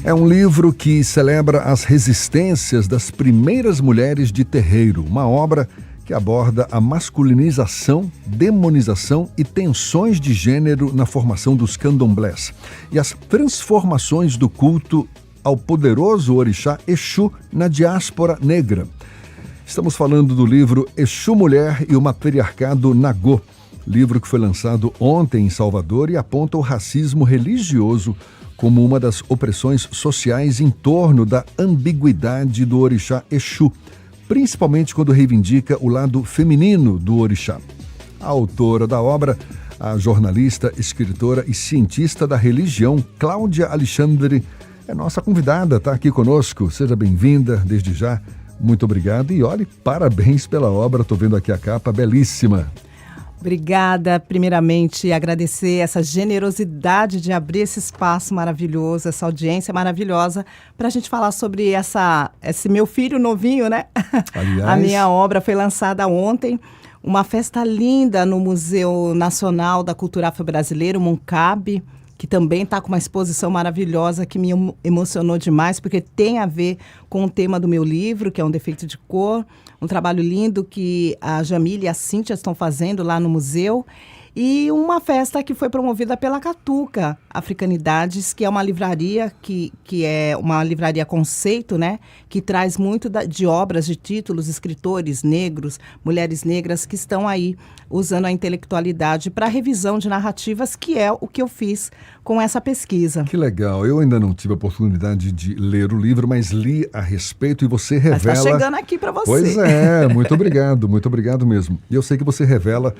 É um livro que celebra as resistências das primeiras mulheres de terreiro, uma obra que aborda a masculinização, demonização e tensões de gênero na formação dos candomblés e as transformações do culto ao poderoso orixá Exu na diáspora negra. Estamos falando do livro Exu Mulher e o Matriarcado Nagô, livro que foi lançado ontem em Salvador e aponta o racismo religioso como uma das opressões sociais em torno da ambiguidade do orixá Exu, principalmente quando reivindica o lado feminino do orixá. A autora da obra, a jornalista, escritora e cientista da religião, Cláudia Alexandre, é nossa convidada, está aqui conosco. Seja bem-vinda desde já. Muito obrigado e olhe, parabéns pela obra. Estou vendo aqui a capa, belíssima. Obrigada, primeiramente, agradecer essa generosidade de abrir esse espaço maravilhoso, essa audiência maravilhosa, para a gente falar sobre esse meu filho novinho, né? Aliás, a minha obra foi lançada ontem, uma festa linda no Museu Nacional da Cultura Afro-Brasileira, o MUNCAB, que também está com uma exposição maravilhosa que me emocionou demais, porque tem a ver com o tema do meu livro, que é Um Defeito de Cor, um trabalho lindo que a Jamile e a Cíntia estão fazendo lá no museu, e uma festa que foi promovida pela Catuca Africanidades, que é uma livraria que é uma livraria conceito, né? Que traz muito de obras, de títulos, escritores negros, mulheres negras que estão aí usando a intelectualidade para revisão de narrativas, que é o que eu fiz com essa pesquisa. Que legal. Eu ainda não tive a oportunidade de ler o livro, mas li a respeito e você revela... Mas está chegando aqui para você. Pois é, muito obrigado mesmo. E eu sei que você revela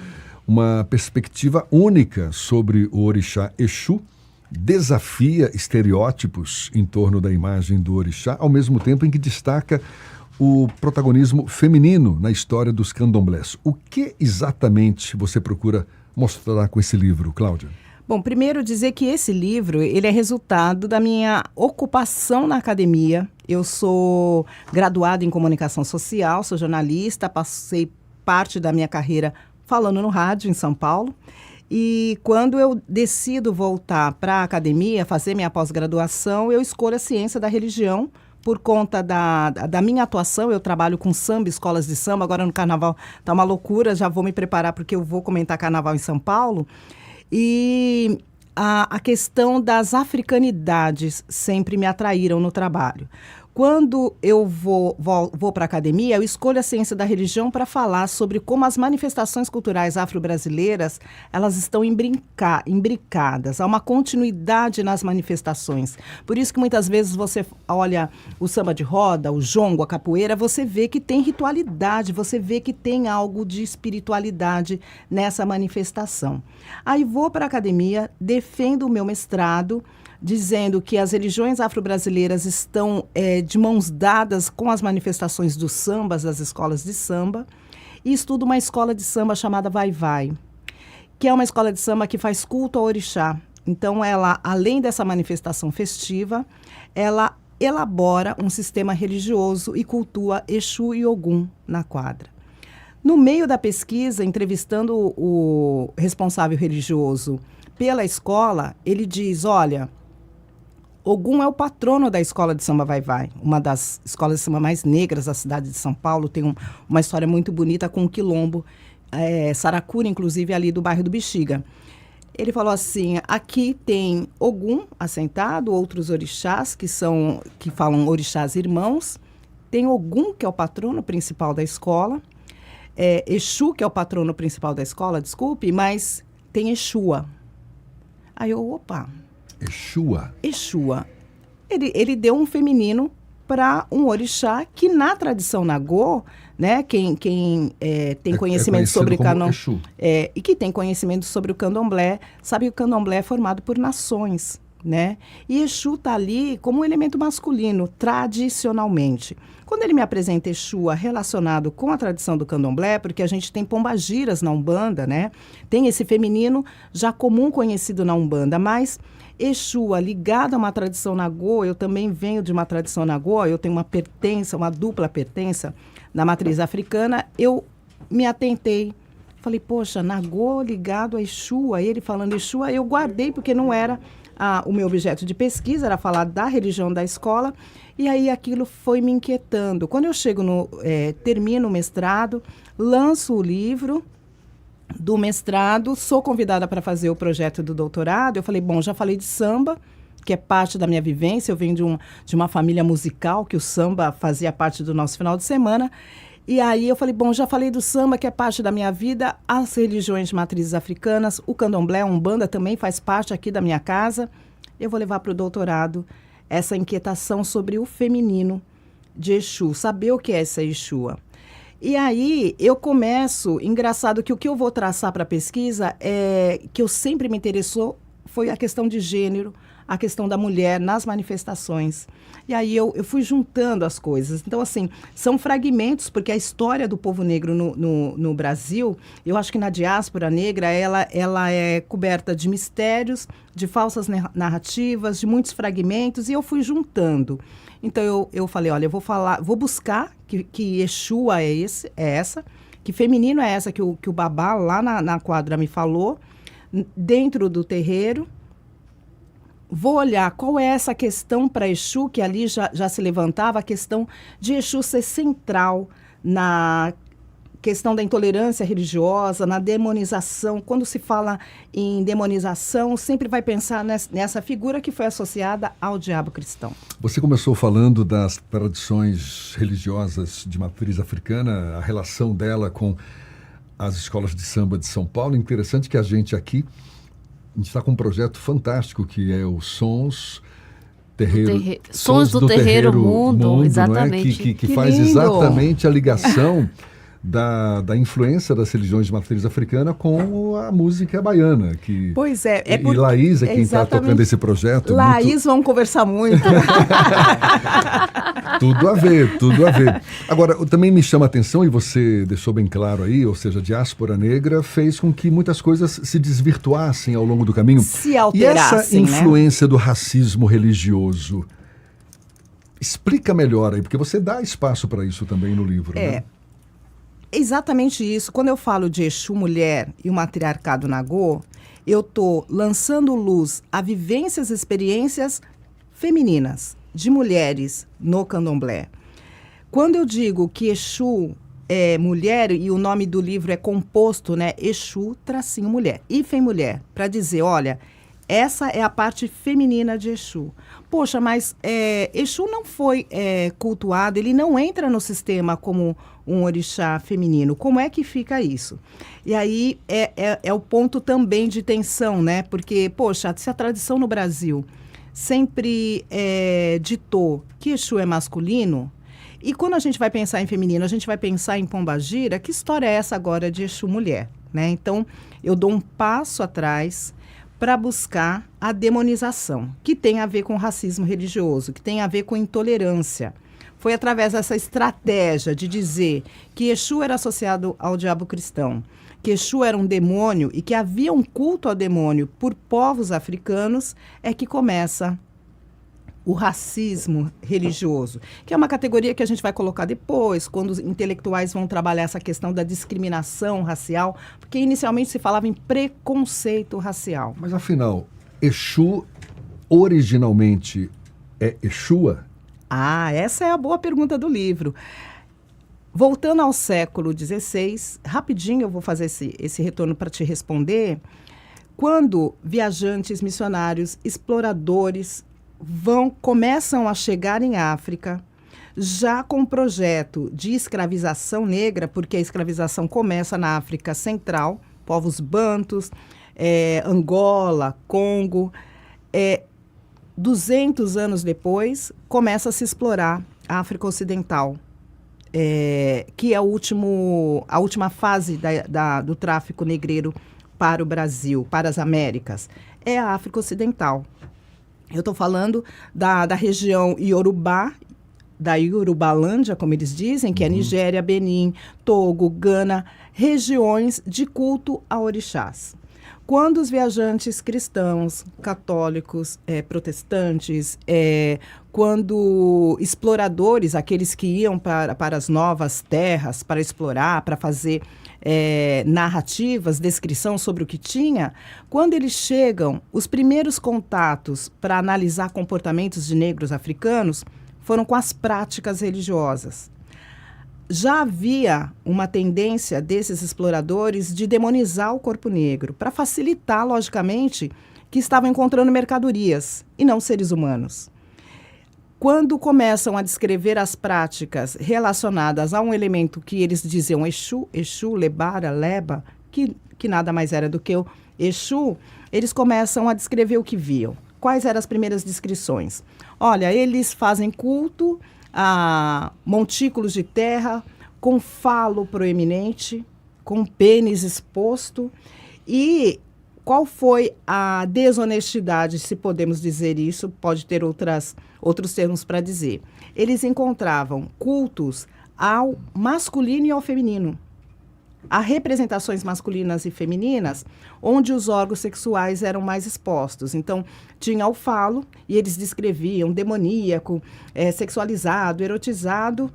uma perspectiva única sobre o orixá Exu, desafia estereótipos em torno da imagem do orixá, ao mesmo tempo em que destaca o protagonismo feminino na história dos candomblés. O que exatamente você procura mostrar com esse livro, Cláudia? Bom, primeiro dizer que esse livro, ele é resultado da minha ocupação na academia. Eu sou graduada em comunicação social, sou jornalista, passei parte da minha carreira falando no rádio em São Paulo. E quando eu decido voltar para a academia, fazer minha pós-graduação, eu escolho a ciência da religião por conta da minha atuação. Eu trabalho com samba, escolas de samba. Agora no carnaval está uma loucura, já vou me preparar porque eu vou comentar carnaval em São Paulo. E a questão das africanidades sempre me atraíram no trabalho. Quando eu vou para a academia, eu escolho a ciência da religião para falar sobre como as manifestações culturais afro-brasileiras, elas estão imbricadas. Há uma continuidade nas manifestações. Por isso que muitas vezes você olha o samba de roda, o jongo, a capoeira, você vê que tem ritualidade, você vê que tem algo de espiritualidade nessa manifestação. Aí vou para a academia, defendo o meu mestrado, dizendo que as religiões afro-brasileiras estão de mãos dadas com as manifestações dos sambas, das escolas de samba, e estudo uma escola de samba chamada Vai Vai, que é uma escola de samba que faz culto ao orixá. Então, ela, além dessa manifestação festiva, ela elabora um sistema religioso e cultua Exu e Ogum na quadra. No meio da pesquisa, entrevistando o responsável religioso pela escola, ele diz, olha, Ogum é o patrono da escola de samba Vai Vai, uma das escolas de samba mais negras da cidade de São Paulo. Tem uma história muito bonita com o quilombo, Saracura, inclusive, ali do bairro do Bexiga. Ele falou assim, aqui tem Ogum assentado, outros orixás, que falam orixás irmãos. Tem Ogum, que é o patrono principal da escola. Exu, que é o patrono principal da escola, desculpe, mas tem Exua. Aí eu, opa... Exua. Ele deu um feminino para um orixá que na tradição nagô, né, quem tem conhecimento sobre o e que tem conhecimento sobre o candomblé, sabe que o candomblé é formado por nações, né? E Exu está ali como um elemento masculino, tradicionalmente. Quando ele me apresenta Exua relacionado com a tradição do candomblé, porque a gente tem pombagiras na Umbanda, né? Tem esse feminino já comum conhecido na Umbanda, mas Exua ligado a uma tradição nagô, eu também venho de uma tradição nagô, eu tenho uma dupla pertença na matriz africana, eu me atentei. Falei, poxa, nagô ligado a Exua, ele falando Exua, eu guardei porque não era o meu objeto de pesquisa era falar da religião da escola, e aí aquilo foi me inquietando. Quando eu chego termino o mestrado, lanço o livro do mestrado, sou convidada para fazer o projeto do doutorado. Eu falei, bom, já falei de samba, que é parte da minha vivência. Eu venho de uma família musical, que o samba fazia parte do nosso final de semana. E aí eu falei, bom, já falei do samba, que é parte da minha vida, as religiões de matrizes africanas, o candomblé, a umbanda também faz parte aqui da minha casa. Eu vou levar para o doutorado essa inquietação sobre o feminino de Exu, saber o que é essa Exua. E aí eu começo, engraçado que o que eu vou traçar para a pesquisa que eu sempre me interessou foi a questão de gênero, a questão da mulher nas manifestações. E aí eu fui juntando as coisas. Então, assim, são fragmentos, porque a história do povo negro no Brasil, eu acho que na diáspora negra, ela é coberta de mistérios, de falsas narrativas, de muitos fragmentos, e eu fui juntando. Então, eu falei, olha, vou buscar que Exua é essa, que feminino é essa que o Babá lá na quadra me falou, dentro do terreiro. Vou olhar qual é essa questão para Exu, que ali já se levantava, a questão de Exu ser central na questão da intolerância religiosa, na demonização. Quando se fala em demonização, sempre vai pensar nessa figura que foi associada ao diabo cristão. Você começou falando das tradições religiosas de matriz africana, a relação dela com as escolas de samba de São Paulo. Interessante que a gente aqui está com um projeto fantástico que é o Sons do Terreiro Mundo, exatamente. Não é? Que faz exatamente a ligação da influência das religiões de matriz africana com a música baiana. Pois é. E Laís é quem está tocando esse projeto. Laís, vamos conversar muito. Tudo a ver, tudo a ver. Agora, também me chama a atenção, e você deixou bem claro aí, ou seja, a diáspora negra fez com que muitas coisas se desvirtuassem ao longo do caminho. Se alterassem, e essa influência do racismo religioso, explica melhor aí, porque você dá espaço para isso também no livro, né? Exatamente isso. Quando eu falo de Exu mulher e o matriarcado Nagô, eu estou lançando luz a vivências e experiências femininas de mulheres no candomblé. Quando eu digo que Exu é mulher, e o nome do livro é composto, né? Exu, tracinho mulher, hífen mulher, para dizer, olha, essa é a parte feminina de Exu. Poxa, mas Exu não foi cultuado, ele não entra no sistema como um orixá feminino. Como é que fica isso? E aí é o ponto também de tensão, né? Porque, poxa, se a tradição no Brasil sempre ditou que Exu é masculino, e quando a gente vai pensar em feminino, a gente vai pensar em Pombagira, que história é essa agora de Exu mulher, né? Então, eu dou um passo atrás para buscar a demonização, que tem a ver com racismo religioso, que tem a ver com intolerância. Foi através dessa estratégia de dizer que Exu era associado ao diabo cristão, que Exu era um demônio e que havia um culto ao demônio por povos africanos, é que começa o racismo religioso, que é uma categoria que a gente vai colocar depois, quando os intelectuais vão trabalhar essa questão da discriminação racial, porque inicialmente se falava em preconceito racial. Mas afinal, Exu originalmente é Exua? Essa é a boa pergunta do livro. Voltando ao século XVI, rapidinho eu vou fazer esse retorno para te responder. Quando viajantes, missionários, exploradores começam a chegar em África, já com um projeto de escravização negra, porque a escravização começa na África Central, povos bantus, Angola, Congo. 200 anos depois, começa a se explorar a África Ocidental, que é a última fase do tráfico negreiro para o Brasil, para as Américas. É a África Ocidental. Eu estou falando da região Iorubá, da Yorubalândia, como eles dizem, que é Nigéria, Benin, Togo, Gana, regiões de culto a orixás. quando os viajantes cristãos, católicos, protestantes, quando exploradores, aqueles que iam para as novas terras, para explorar, para fazer narrativas, descrição sobre o que tinha, quando eles chegam, os primeiros contatos para analisar comportamentos de negros africanos foram com as práticas religiosas. Já havia uma tendência desses exploradores de demonizar o corpo negro, para facilitar, logicamente, que estavam encontrando mercadorias e não seres humanos. Quando começam a descrever as práticas relacionadas a um elemento que eles diziam Exu, Lebara, Leba, que nada mais era do que o Exu, eles começam a descrever o que viam. Quais eram as primeiras descrições? Olha, eles fazem culto a montículos de terra, com falo proeminente, com pênis exposto. E qual foi a desonestidade, se podemos dizer isso? Pode ter outros termos para dizer. Eles encontravam cultos ao masculino e ao feminino. Há representações masculinas e femininas onde os órgãos sexuais eram mais expostos. Então, tinha o falo e eles descreviam demoníaco, sexualizado, erotizado.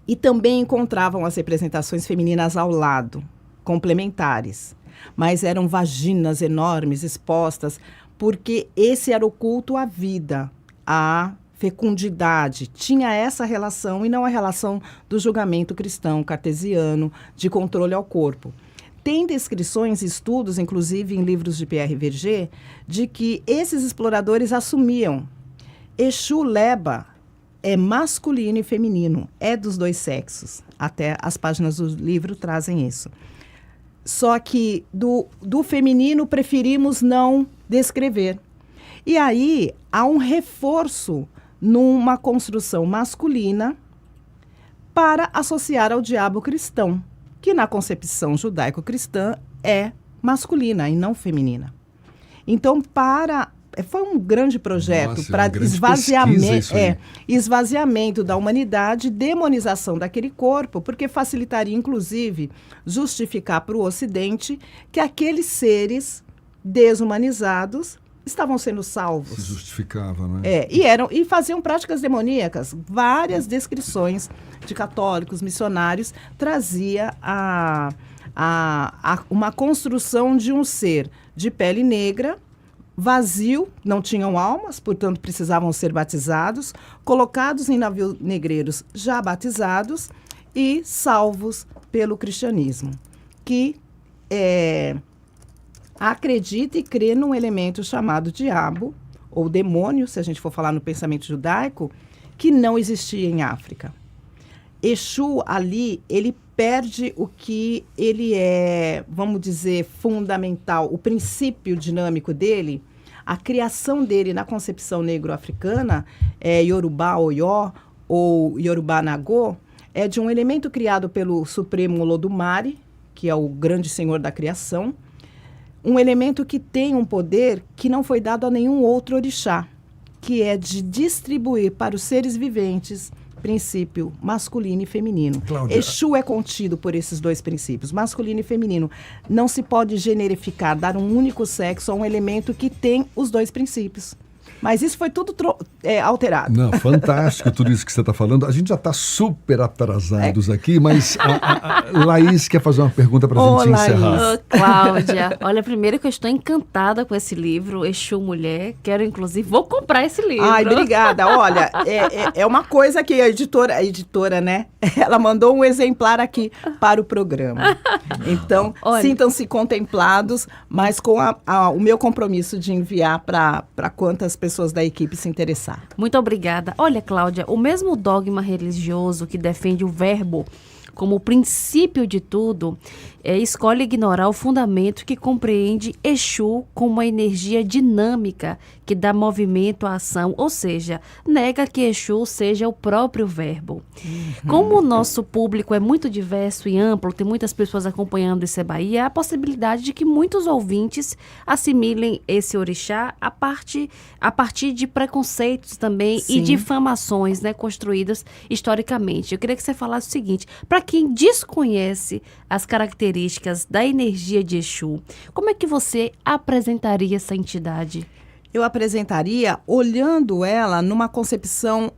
E também encontravam as representações femininas ao lado, complementares. Mas eram vaginas enormes, expostas, porque esse era o culto à vida, à fecundidade. Tinha essa relação e não a relação do julgamento cristão, cartesiano, de controle ao corpo. Tem descrições e estudos, inclusive em livros de Pierre Verger, de que esses exploradores assumiam Exu Leba é masculino e feminino, é dos dois sexos. Até as páginas do livro trazem isso. Só que do feminino preferimos não descrever. E aí há um reforço numa construção masculina para associar ao diabo cristão, que na concepção judaico-cristã é masculina e não feminina. Então, foi um grande projeto para esvaziamento da humanidade, demonização daquele corpo, porque facilitaria, inclusive, justificar para o Ocidente que aqueles seres desumanizados estavam sendo salvos. Se justificava, né? E faziam práticas demoníacas. Várias descrições de católicos, missionários, trazia uma construção de um ser de pele negra, vazio, não tinham almas, portanto precisavam ser batizados, colocados em navios negreiros já batizados e salvos pelo cristianismo, que acredita e crê num elemento chamado diabo, ou demônio, se a gente for falar no pensamento judaico, que não existia em África. Exu, ali, ele perde o que ele é, vamos dizer, fundamental, o princípio dinâmico dele, a criação dele na concepção negro-africana, Yorubá Oyó ou Yorubá Nagô, é de um elemento criado pelo Supremo Olodumare, que é o grande senhor da criação, um elemento que tem um poder que não foi dado a nenhum outro orixá, que é de distribuir para os seres viventes princípio masculino e feminino. Cláudia. Exu é contido por esses dois princípios, masculino e feminino. Não se pode generificar, dar um único sexo a um elemento que tem os dois princípios. Mas isso foi tudo alterado. Não, fantástico tudo isso que você está falando. A gente já está super atrasados aqui, mas a Laís quer fazer uma pergunta para a gente encerrar. Ô, Cláudia, olha, primeiro que eu estou encantada com esse livro, Exu Mulher. Quero, inclusive, vou comprar esse livro. Ai, obrigada. Olha, é uma coisa que a editora, né? Ela mandou um exemplar aqui para o programa. Então, sintam-se contemplados, mas com o meu compromisso de enviar para quantas pessoas da equipe se interessar. Muito obrigada. Olha, Cláudia, o mesmo dogma religioso que defende o verbo como o princípio de tudo, escolhe ignorar o fundamento que compreende Exu como uma energia dinâmica que dá movimento à ação, ou seja, nega que Exu seja o próprio verbo. Como o nosso público é muito diverso e amplo, tem muitas pessoas acompanhando esse Bahia, há a possibilidade de que muitos ouvintes assimilem esse orixá a partir de preconceitos também. Sim. E difamações, né, construídas historicamente. Eu queria que você falasse o seguinte, para quem desconhece as características da energia de Exu, como é que você apresentaria essa entidade? Eu apresentaria olhando ela numa concepção,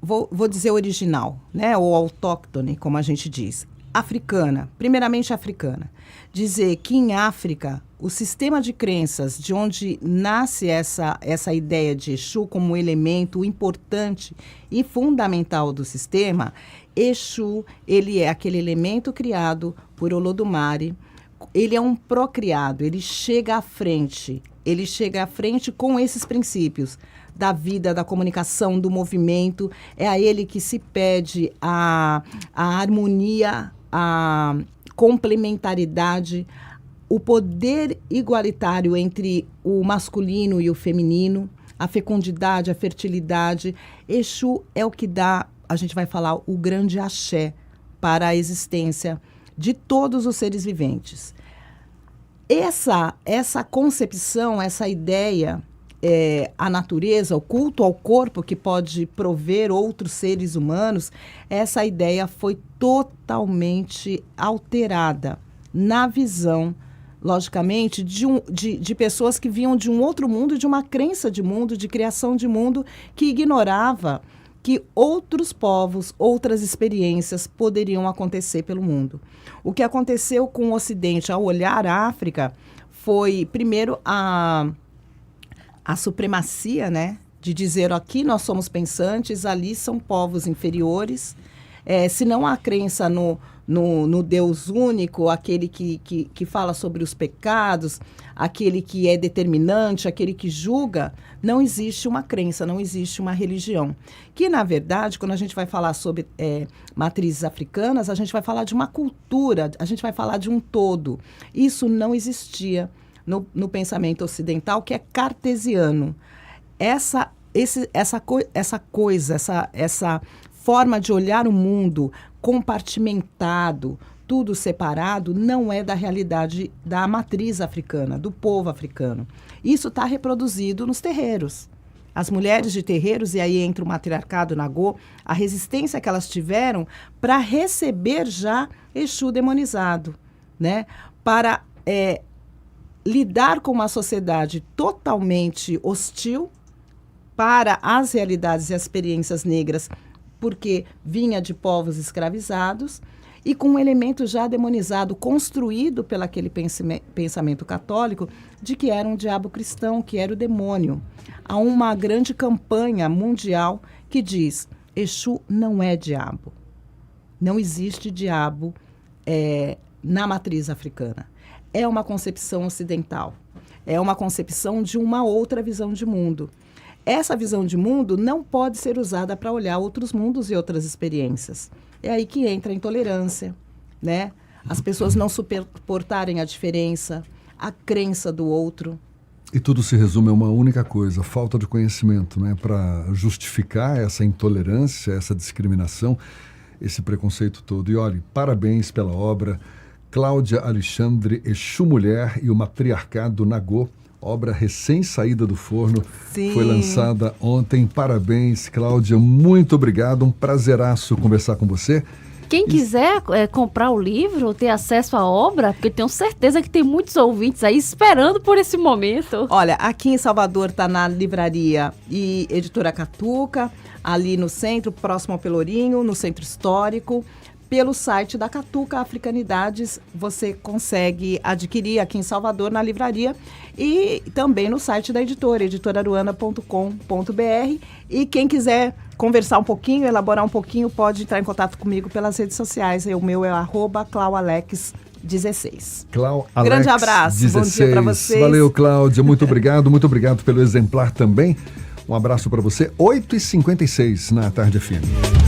vou dizer original, né? Ou autóctone, como a gente diz. Africana, primeiramente africana. Dizer que em África, o sistema de crenças de onde nasce essa ideia de Exu como elemento importante e fundamental do sistema, Exu, ele é aquele elemento criado por Olodumare, ele é um procriado, ele chega à frente com esses princípios da vida, da comunicação, do movimento, é a ele que se pede a harmonia, a complementaridade, o poder igualitário entre o masculino e o feminino, a fecundidade, a fertilidade. Exu é o que dá, a gente vai falar, o grande axé para a existência de todos os seres viventes. Essa concepção, essa ideia, a natureza, o culto ao corpo que pode prover outros seres humanos, essa ideia foi totalmente alterada na visão, logicamente, de pessoas que vinham de um outro mundo, de uma crença de mundo, de criação de mundo, que ignorava que outros povos, outras experiências poderiam acontecer pelo mundo. O que aconteceu com o Ocidente ao olhar a África foi, primeiro, a supremacia, né? De dizer, aqui nós somos pensantes, ali são povos inferiores. Se não há crença no Deus único, aquele que fala sobre os pecados, aquele que é determinante, aquele que julga, não existe uma crença, não existe uma religião. Que, na verdade, quando a gente vai falar sobre matrizes africanas, a gente vai falar de uma cultura, a gente vai falar de um todo. Isso não existia no pensamento ocidental, que é cartesiano. Essa forma de olhar o mundo compartimentado, tudo separado, não é da realidade da matriz africana, do povo africano. Isso está reproduzido nos terreiros. As mulheres de terreiros, e aí entra o matriarcado Nagô, a resistência que elas tiveram para receber já Exu demonizado, né? Para lidar com uma sociedade totalmente hostil para as realidades e as experiências negras, porque vinha de povos escravizados, e com um elemento já demonizado, construído pelo aquele pensamento católico, de que era um diabo cristão, que era o demônio. Há uma grande campanha mundial que diz, Exu não é diabo. Não existe diabo na matriz africana. É uma concepção ocidental. É uma concepção de uma outra visão de mundo. Essa visão de mundo não pode ser usada para olhar outros mundos e outras experiências. É aí que entra a intolerância, né? As pessoas não suportarem a diferença, a crença do outro. E tudo se resume a uma única coisa, falta de conhecimento, né? Para justificar essa intolerância, essa discriminação, esse preconceito todo. E olha, parabéns pela obra. Cláudia Alexandre, Exu Mulher e o Matriarcado Nagô, obra recém-saída do forno. Sim. Foi lançada ontem. Parabéns, Cláudia. Muito obrigado. Um prazeraço conversar com você. Quem quiser comprar o livro, ter acesso à obra, porque tenho certeza que tem muitos ouvintes aí esperando por esse momento. Olha, aqui em Salvador está na livraria e editora Catuca, ali no centro, próximo ao Pelourinho, no centro histórico. Pelo site da Catuca Africanidades, você consegue adquirir aqui em Salvador, na livraria, e também no site da editora, editoraruana.com.br. E quem quiser conversar um pouquinho, elaborar um pouquinho, pode entrar em contato comigo pelas redes sociais. O meu é @claualex16. Grande abraço, 16. Bom dia para vocês. Valeu, Cláudia, muito obrigado pelo exemplar também. Um abraço para você, 8h56 na Tarde FM.